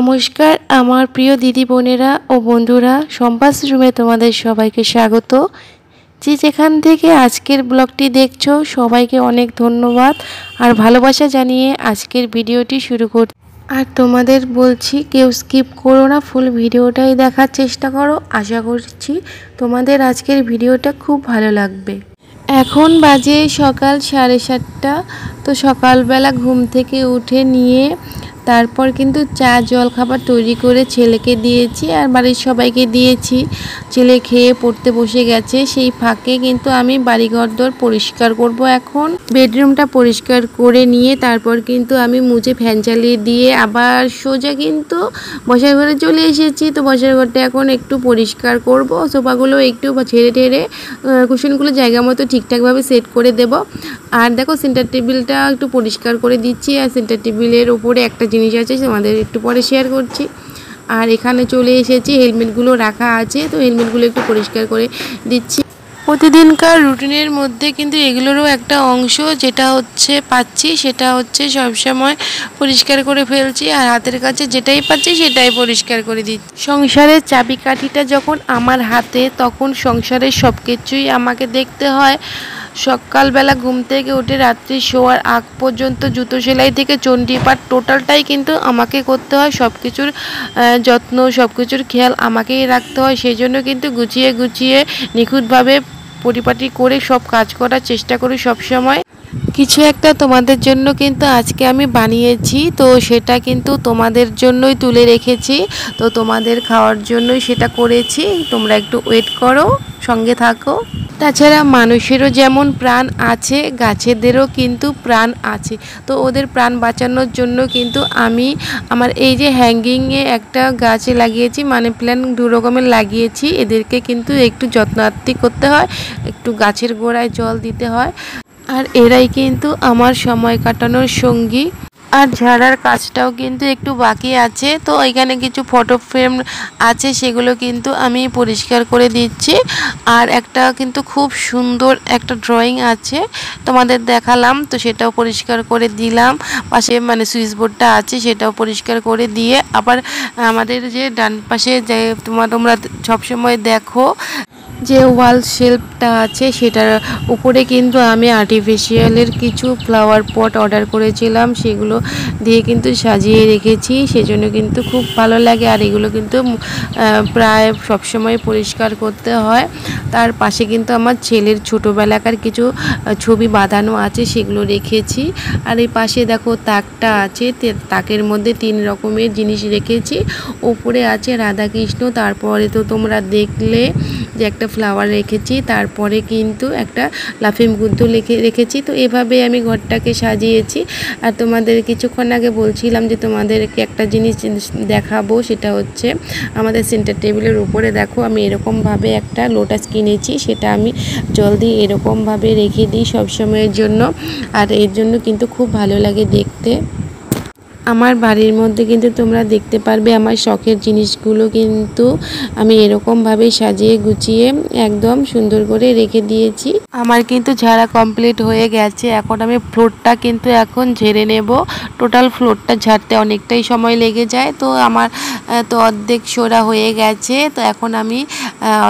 নমস্কার আমার প্রিয় দিদি বোনেরা ও বন্ধুরা, সম্পাস রুমে তোমাদের সবাইকে স্বাগত। যে যেখান থেকে আজকের ব্লগটি দেখছো সবাইকে অনেক ধন্যবাদ আর ভালোবাসা জানিয়ে আজকের ভিডিওটি শুরু করছি। আর তোমাদের বলছি কেউ স্কিপ করো না, ফুল ভিডিওটাই দেখার চেষ্টা করো। আশা করছি তোমাদের আজকের ভিডিওটা খুব ভালো লাগবে। এখন বাজে সকাল 7:30। তো সকালবেলা ঘুম থেকে উঠে নিয়ে তারপর কিন্তু চা জল খাবার তৈরি করে ছেলেকে দিয়েছি আর বাড়ির সবাইকে দিয়েছি। ছেলে খেয়ে পড়তে বসে গেছে, সেই ফাঁকে কিন্তু আমি বাড়িঘর দর পরিষ্কার করব। এখন বেডরুমটা পরিষ্কার করে নিয়ে তারপর কিন্তু আমি মুছে ফ্যান চালিয়ে দিয়ে আবার সোজা কিন্তু বসার ঘরে চলে এসেছি। তো বসার ঘরটা এখন একটু পরিষ্কার করব, সোফাগুলো একটু ঝেড়ে ঠেড়ে কুশনগুলো জায়গা মতো ঠিকঠাকভাবে সেট করে দেব। আর দেখো সেন্টার টেবিলটা একটু পরিষ্কার করে দিচ্ছি। আর সেন্টার টেবিলের ওপরে একটা জিনিস আছে, তোমাদের একটু পরে শেয়ার করছি। আর এখানে চলে এসেছি, হেলমেটগুলো রাখা আছে, তো হেলমেটগুলো একটু পরিষ্কার করে দিচ্ছি। প্রতিদিনকার রুটিনের মধ্যে কিন্তু এগুলোরও একটা অংশ, যেটা হচ্ছে পাচ্ছি সেটা হচ্ছে সবসময় পরিষ্কার করে ফেলছি। আর হাতের কাছে যেটাই পাচ্ছি সেটাই পরিষ্কার করে দিচ্ছি। সংসারের চাবিকাঠিটা যখন আমার হাতে, তখন সংসারের সব কিছুই আমাকে দেখতে হয়। সকালবেলা ঘুম থেকে উঠে রাত্রি শোয়ার আগ পর্যন্ত জুতো সেলাই থেকে চণ্ডীপাঠ টোটালটাই কিন্তু আমাকে করতে হয়। সব কিছুর যত্ন, সব কিছুর খেয়াল আমাকেই রাখতে হয়। সেই জন্য কিন্তু গুছিয়ে গুছিয়ে নিখুঁতভাবে পরিপাটি করে সব কাজ করার চেষ্টা করি সব সময়। কিছু একটা তোমাদের জন্য কিন্তু আজকে আমি বানিয়েছি, তো সেটা কিন্তু তোমাদের জন্যই তুলে রেখেছি। তো তোমাদের খাওয়ার জন্যই সেটা করেছি, তোমরা একটু ওয়েট করো, সঙ্গে থাকো। তাছাড়া মানুষেরও যেমন প্রাণ আছে, গাছেদেরও কিন্তু প্রাণ আছে। তো ওদের প্রাণ বাঁচানোর জন্য কিন্তু আমি আমার এই যে হ্যাঙ্গিংয়ে একটা গাছ লাগিয়েছি, মানি প্ল্যান্ট 2 রকমের লাগিয়েছি। এদেরকে কিন্তু একটু যত্নার্থী করতে হয়, একটু গাছের গোড়ায় জল দিতে হয়। আর এরাই কিন্তু আমার সময় কাটানোর সঙ্গী। আর ঝাড়ার কাজটাও কিন্তু একটু বাকি আছে, তো এখানে কিছু ফটো ফ্রেম আছে, সেগুলো কিন্তু আমি পরিষ্কার করে দিচ্ছি। আর একটা কিন্তু খুব সুন্দর একটা ড্রয়িং আছে, তোমাদের দেখালাম, তো সেটাও পরিষ্কার করে দিলাম। পাশে মানে সুইচ বোর্ডটা আছে সেটাও পরিষ্কার করে দিয়ে আবার আমাদের যে ডান পাশে যে তোমরা সবসময় দেখো যে ওয়াল শেলফটা আছে, সেটার উপরে কিন্তু আমি আর্টিফিশিয়ালের কিছু ফ্লাওয়ার পট অর্ডার করেছিলাম, সেগুলো দিয়ে কিন্তু সাজিয়ে রেখেছি। সেজন্য কিন্তু খুব ভালো লাগে। আর এগুলো কিন্তু প্রায় সবসময় পরিষ্কার করতে হয়। তার পাশে কিন্তু আমার ছেলের ছোটোবেলাকার কিছু ছবি বাঁধানো আছে, সেগুলো রেখেছি। আর এই পাশে দেখো তাকটা আছে, তাকের মধ্যে 3 রকমের জিনিস রেখেছি। ওপরে আছে রাধাকৃষ্ণ, তারপরে তো তোমরা দেখলে যে একটা ফ্লাওয়ার রেখেছি, তারপরে কিন্তু একটা লাফিং বুদ্ধ রেখেছি। তো এভাবে আমি ঘরটাকে সাজিয়েছি। আর তোমাদের কিছুক্ষণ আগে বলছিলাম যে তোমাদেরকে একটা জিনিস দেখাবো, সেটা হচ্ছে আমাদের সেন্টার টেবিলের উপরে দেখো আমি এরকমভাবে একটা লোটাস কিনেছি, সেটা আমি জল দিয়ে এরকমভাবে রেখে দিই সবসময়ের জন্য। আর এর জন্য কিন্তু খুব ভালো লাগে দেখতে। আমার বাড়ির মধ্যে কিন্তু তোমরা দেখতে পারবে আমার শখের জিনিসগুলো কিন্তু আমি এরকমভাবে সাজিয়ে গুছিয়ে একদম সুন্দর করে রেখে দিয়েছি। আমার কিন্তু ঝাড়া কমপ্লিট হয়ে গেছে। এখন আমি ফ্লোরটা কিন্তু এখন ঝেড়ে নেব। টোটাল ফ্লোরটা ঝাড়তে অনেকটাই সময় লেগে যায়, তো আমার তো অর্ধেক সোরা হয়ে গেছে। তো এখন আমি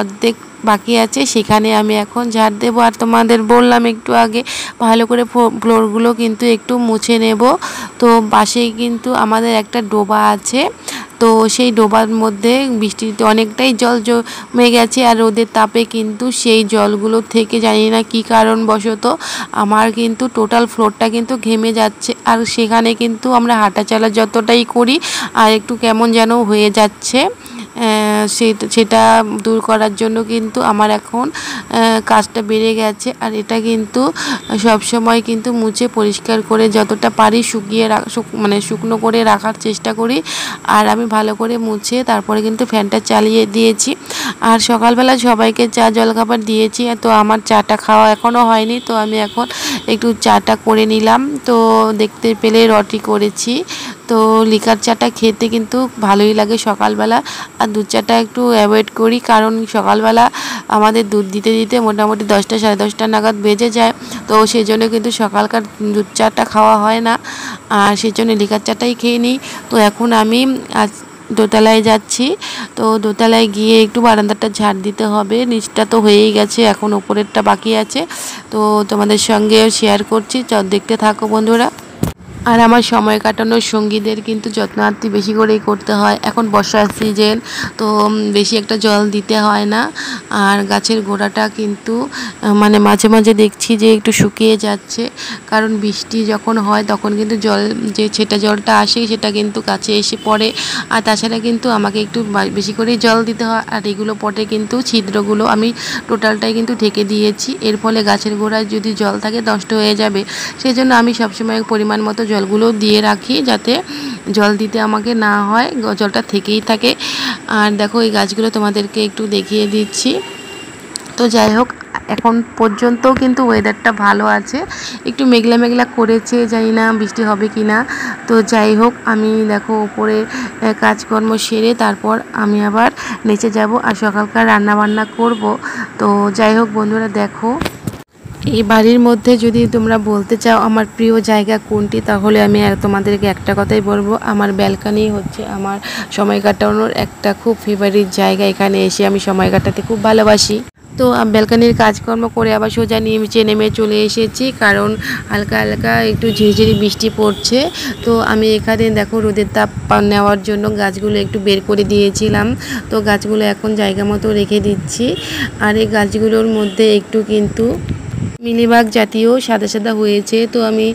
অর্ধেক বাকি আছে, সেখানে আমি এখন ঝাড় দেবো। আর তোমাদের বললাম একটু আগে ভালো করে ফ্লোরগুলো কিন্তু একটু মুছে নেব। তো পাশেই কিন্তু আমাদের একটা ডোবা আছে, তো সেই ডোবার মধ্যে বৃষ্টিতে অনেকটাই জল জমে গেছে। আর রোদের তাপে কিন্তু সেই জলগুলো থেকে জানি না কী কারণবশত আমার কিন্তু টোটাল ফ্লোরটা কিন্তু ঘেমে যাচ্ছে। আর সেখানে কিন্তু আমরা হাঁটাচলা যতটাই করি আর একটু কেমন যেন হয়ে যাচ্ছে। সেটা দূর করার জন্য কিন্তু আমার এখন কাজটা বেড়ে গেছে। আর এটা কিন্তু সব সময় কিন্তু মুছে পরিষ্কার করে যতটা পারি শুকনো করে রাখার চেষ্টা করি। আর আমি ভালো করে মুছে তারপরে কিন্তু ফ্যানটা চালিয়ে দিয়েছি। আর সকালবেলা সবাইকে চা জলখাবার দিয়েছি, তো আমার চাটা খাওয়া এখনও হয়নি, তো আমি এখন একটু চাটা করে নিলাম। তো দেখতে পেলে রুটি করেছি। তো লিকার চাটা খেতে কিন্তু ভালোই লাগে সকালবেলা। আর দুধ চাটা একটু অ্যাভয়েড করি, কারণ সকালবেলা আমাদের দুধ দিতে দিতে মোটামুটি 10টা সাড়ে 10টা নাগাদ বেজে যায়। তো সেই জন্য কিন্তু সকালকার দুধ চাটা খাওয়া হয় না, আর সেই জন্য লিকার চাটাই খেয়ে নিই। তো এখন আমি দোতলায় যাচ্ছি। তো দোতলায় গিয়ে একটু বারান্দাটা ঝাড় দিতে হবে, নিচটা তো হয়েই গেছে, এখন ওপরেরটা বাকি আছে। তো তোমাদের সঙ্গে শেয়ার করছি, দেখতে থাকো বন্ধুরা। আর আমার সময় কাটানোর সঙ্গীদের কিন্তু যত্নার্থী বেশি করেই করতে হয়। এখন বর্ষার সিজন, তো বেশি একটা জল দিতে হয় না। আর গাছের গোড়াটা কিন্তু মানে মাঝে মাঝে দেখছি যে একটু শুকিয়ে যাচ্ছে, কারণ বৃষ্টি যখন হয় তখন কিন্তু জল যে ছেটা জলটা আসে সেটা কিন্তু গাছে এসে পড়ে। আর তাছাড়া কিন্তু আমাকে একটু বেশি করেই জল দিতে হয়। আর এগুলো পটে কিন্তু ছিদ্রগুলো আমি টোটালটাই কিন্তু ঢেকে দিয়েছি, এর ফলে গাছের গোড়ায় যদি জল থাকে নষ্ট হয়ে যাবে। সেই জন্য আমি সবসময় পরিমাণ মতো জলগুলো দিয়ে রাখি, যাতে জল দিতে আমাকে না হয়, জলটা থেকেই থাকে। আর দেখো এই গাছগুলো তোমাদেরকে একটু দেখিয়ে দিচ্ছি। তো যাই হোক, এখন পর্যন্তও কিন্তু ওয়েদারটা ভালো আছে, একটু মেঘলা মেঘলা করেছে, জানি না বৃষ্টি হবে কি না। তো যাই হোক, আমি দেখো উপরে কাজকর্ম সেরে তারপর আমি আবার নিচে যাব আর সকালকার রান্না বান্না করব। তো যাই হোক বন্ধুরা, দেখো এই বাড়ির মধ্যে যদি তোমরা বলতে চাও আমার প্রিয় জায়গা কোনটি, তাহলে আমি তোমাদেরকে একটা কথাই বলবো, আমার ব্যালকনি হচ্ছে আমার সময় কাটানোর একটা খুব ফেভারিট জায়গা। এখানে এসে আমি সময় কাটাতে খুব ভালোবাসি। তো ব্যালকনির কাজকর্ম করে আবার সোজা নিচে নেমে চলে এসেছি, কারণ হালকা হালকা একটু ঝিরিঝিরি বৃষ্টি পড়ছে। তো আমি এখানে দেখো রোদের তাপ নেওয়ার জন্য গাছগুলো একটু বের করে দিয়েছিলাম। তো গাছগুলো এখন জায়গা মতো রেখে দিচ্ছি। আর এই গাছগুলোর মধ্যে একটু কিন্তু মিলিবাগ জাতীয় সাদা সাদা হয়েছে। তো আমি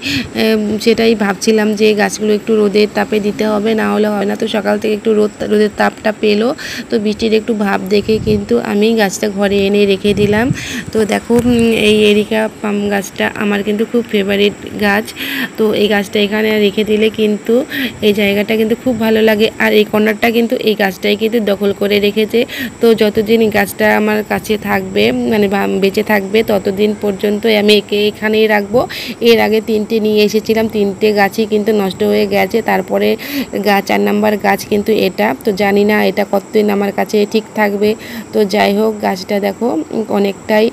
সেটাই ভাবছিলাম যে গাছগুলো একটু রোদের তাপে দিতে হবে, না হলে হয় না। তো সকাল থেকে একটু রোদের তাপটা পেলো, তো বৃষ্টির একটু ভাব দেখে কিন্তু আমি গাছটা ঘরে এনে রেখে দিলাম। তো দেখো এই এরিকা পাম গাছটা আমার কিন্তু খুব ফেভারিট গাছ। তো এই গাছটা এখানে রেখে দিলে কিন্তু এই জায়গাটা কিন্তু খুব ভালো লাগে। আর এই কর্নারটা কিন্তু এই গাছটাই কিন্তু দখল করে রেখেছে। তো যতদিন এই গাছটা আমার কাছে থাকবে, মানে বেঁচে থাকবে, ততদিন পর্যন্ত আমি একে এখানেই রাখবো। এর আগে 3টে নিয়ে এসেছিলাম, 3টে গাছই কিন্তু নষ্ট হয়ে গেছে। তারপরে 4 নাম্বার গাছ কিন্তু এটা। তো জানি না এটা কতদিন আমার কাছে ঠিক থাকবে। তো যাই হোক, গাছটা দেখো অনেকটাই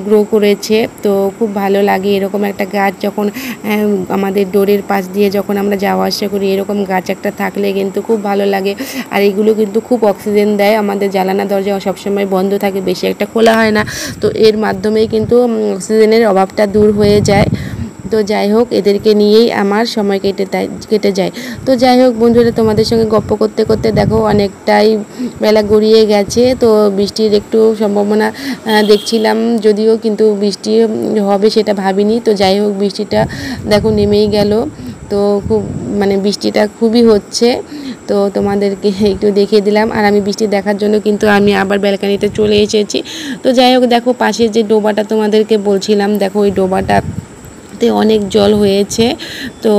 গ্রো করেছে। তো খুব ভালো লাগে এরকম একটা গাছ, যখন আমাদের ডোরের পাশ দিয়ে যখন আমরা যাওয়া আসা করি, এরকম গাছ একটা থাকলে কিন্তু খুব ভালো লাগে। আর এগুলো কিন্তু খুব অক্সিজেন দেয়। আমাদের জানালা দরজা সবসময় বন্ধ থাকে, বেশি একটা খোলা হয় না। তো এর মাধ্যমেই কিন্তু অক্সিজেনের অভাবটা দূর হয়ে যায়। তো যাই হোক, এদেরকে নিয়েই আমার সময় কেটে যায়। তো যাই হোক বন্ধুরা, তোমাদের সঙ্গে গপ্প করতে করতে দেখো অনেকটাই বেলা গড়িয়ে গেছে। তো বৃষ্টির একটু সম্ভাবনা দেখছিলাম, যদিও কিন্তু বৃষ্টি হবে সেটা ভাবিনি। তো যাই হোক, বৃষ্টিটা দেখো নেমেই গেল। তো খুব মানে বৃষ্টিটা খুবই হচ্ছে। তো তোমাদেরকে একটু দেখিয়ে দিলাম। আর আমি বৃষ্টি দেখার জন্য কিন্তু আমি আবার ব্যালকনিতে চলে এসেছি। তো যাই হোক, দেখো পাশে যে ডোবাটা তোমাদেরকে বলছিলাম, দেখো ওই ডোবাটাতে অনেক জল হয়েছে। তো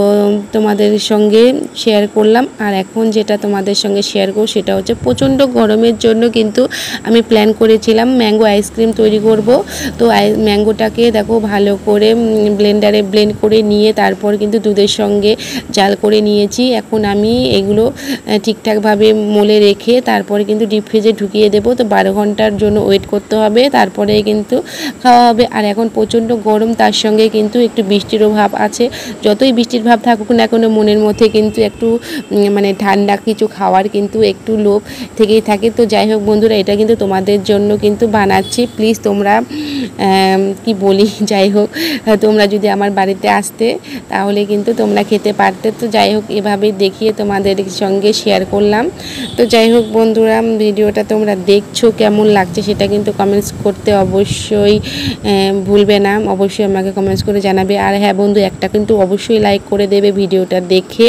তোমাদের সঙ্গে শেয়ার করলাম। আর এখন যেটা তোমাদের সঙ্গে শেয়ার করব সেটা হচ্ছে, প্রচণ্ড গরমের জন্য কিন্তু আমি প্ল্যান করেছিলাম ম্যাঙ্গো আইসক্রিম তৈরি করব। তো ম্যাঙ্গোটাকে দেখো ভালো করে ব্লেন্ডারে ব্লেন্ড করে নিয়ে তারপর কিন্তু দুধের সঙ্গে জাল করে নিয়েছি। এখন আমি এগুলো ঠিকঠাকভাবে মলে রেখে তারপরে কিন্তু ডিপ ফ্রিজে ঢুকিয়ে দেবো। তো 12 ঘন্টার জন্য ওয়েট করতে হবে, তারপরে কিন্তু খাওয়া হবে। আর এখন প্রচণ্ড গরম, তার সঙ্গে কিন্তু একটু বৃষ্টিরও ভাব আছে। যতই বৃষ্টির ভাব থাকুক না কেন, মনের মধ্যে কিন্তু একটু মানে ঠান্ডা কিছু খাওয়ার কিন্তু একটু লোভ থেকেই থাকে। তো যাই হোক বন্ধুরা, এটা কিন্তু তোমাদের জন্য কিন্তু বানাচ্ছি। প্লিজ তোমরা কি বলি, যাই হোক, তোমরা যদি আমার বাড়িতে আসতে তাহলে কিন্তু তোমরা খেতে পারতে। তো যাই হোক, এভাবেই দেখিয়ে তোমাদের সঙ্গে শেয়ার করলাম। তো যাই হোক বন্ধুরা, ভিডিওটা তোমরা দেখছো কেমন লাগছে সেটা কিন্তু কমেন্টস করতে অবশ্যই ভুলবে না। অবশ্যই আমাকে কমেন্টস করে জানাবে। আর হ্যাঁ বন্ধু, একটা কিন্তু অবশ্যই লাইক করে দেবে ভিডিওটা দেখে,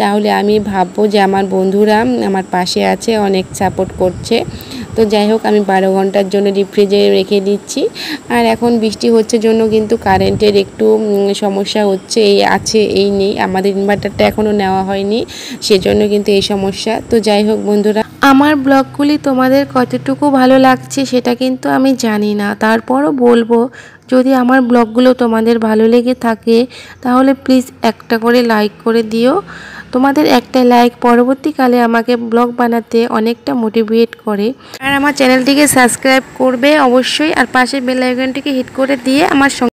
তাহলে আমি ভাববো যে আমার বন্ধুরা আমার পাশে আছে, অনেক সাপোর্ট করছে। তো যাই হোক, আমি 12 ঘন্টার জন্য ডিপ ফ্রিজে রেখে দিচ্ছি। আর এখন বৃষ্টি হচ্ছে জন্য কিন্তু কারেন্টের একটু সমস্যা হচ্ছে, এই নেই, আমাদের ইনভার্টারটা এখনও নেওয়া হয়নি, সেজন্য কিন্তু এই সমস্যা। তো যাই হোক বন্ধুরা, আমার ব্লগগুলি তোমাদের কতটুকু ভালো লাগছে সেটা কিন্তু আমি জানি না, তারপরও বলবো, যদি আমার ব্লগগুলো তোমাদের ভালো লেগে থাকে তাহলে প্লিজ একটা করে লাইক করে দিও। তোমাদের একটা লাইক পরবর্তীকালে আমাকে ব্লগ বানাতে অনেকটা মোটিভেট করে। আর আমার চ্যানেলটিকে সাবস্ক্রাইব করবে অবশ্যই, আর পাশের বেল আইকনটিকে হিট করে দিয়ে আমার